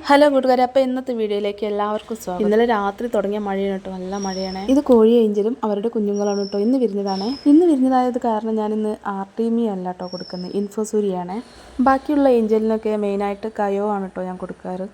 Hello കൂട്ടുകാരെ, അപ്പോൾ ഇന്നത്തെ വീഡിയോയിലേക്ക് എല്ലാവർക്കും സ്വാഗതം. ഇന്നലെ രാത്രി തുടങ്ങിയ മഴയാണ് കേട്ടോ, നല്ല മഴയാണ്. ഇത് കോഴി ഏഞ്ചലും അവരുടെ കുഞ്ഞുങ്ങളാണ് കേട്ടോ. ഇന്ന് വിരിഞ്ഞതായത് കാരണം ഞാൻ ഇന്ന് ആർട്ടീമിയ അല്ല കേട്ടോ കൊടുക്കുന്നത്, ഇൻഫോസൂരിയാണ്. ബാക്കിയുള്ള ഏഞ്ചലിനൊക്കെ മെയിനായിട്ട് കയോ ആണ് കേട്ടോ ഞാൻ കൊടുക്കാറ്.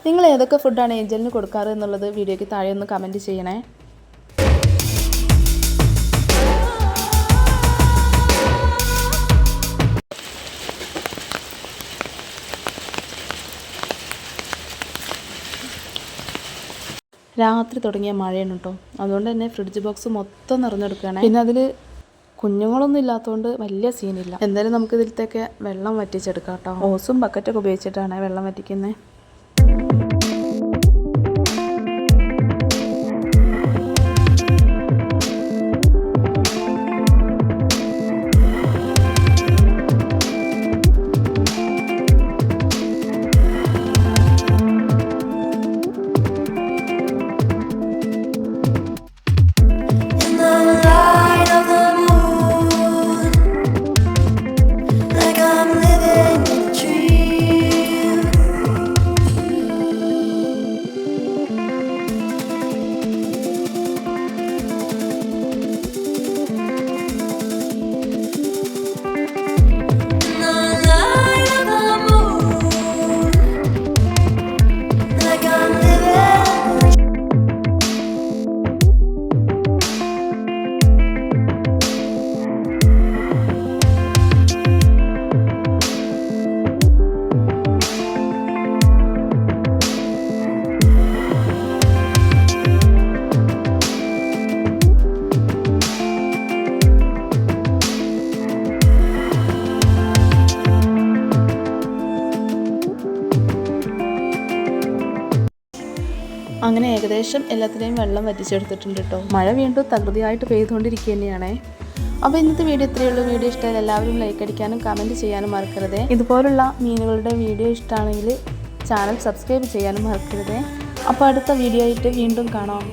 നിങ്ങൾ ഏതൊക്കെ ഫുഡാണ് ഏഞ്ചലിന് കൊടുക്കാറ് എന്നുള്ളത് വീഡിയോയ്ക്ക് താഴെ ഒന്ന് കമൻറ്റ് ചെയ്യണേ. രാത്രി തുടങ്ങിയ മഴയാണ് കേട്ടോ, അതുകൊണ്ട് തന്നെ ഫ്രിഡ്ജ് ബോക്സ് മൊത്തം നിറഞ്ഞെടുക്കുകയാണ്. പിന്നെ അതിൽ കുഞ്ഞുങ്ങളൊന്നും ഇല്ലാത്തതുകൊണ്ട് വലിയ സീനില്ല. എന്തായാലും നമുക്ക് ഇതിലത്തേക്ക് വെള്ളം വറ്റിച്ചെടുക്കാം കേട്ടോ. ഓസും ബക്കറ്റൊക്കെ ഉപയോഗിച്ചിട്ടാണ് വെള്ളം വറ്റിക്കുന്നത്. അങ്ങനെ ഏകദേശം എല്ലാത്തിനെയും വെള്ളം വറ്റിച്ചെടുത്തിട്ടുണ്ട് കേട്ടോ. മഴ വീണ്ടും തകൃതിയായിട്ട് പെയ്തുകൊണ്ടിരിക്കുക തന്നെയാണേ. അപ്പോൾ ഇന്നത്തെ വീഡിയോ ഇത്രയേ ഉള്ളൂ. വീഡിയോ ഇഷ്ടമായാൽ എല്ലാവരും ലൈക്ക് അടിക്കാനും കമൻറ്റ് ചെയ്യാനും മറക്കരുത്. ഇതുപോലുള്ള മീനുകളുടെ വീഡിയോ ഇഷ്ടമാണെങ്കിൽ ചാനൽ സബ്സ്ക്രൈബ് ചെയ്യാനും മറക്കരുത്. അപ്പോൾ അടുത്ത വീഡിയോ ആയിട്ട് വീണ്ടും കാണാം.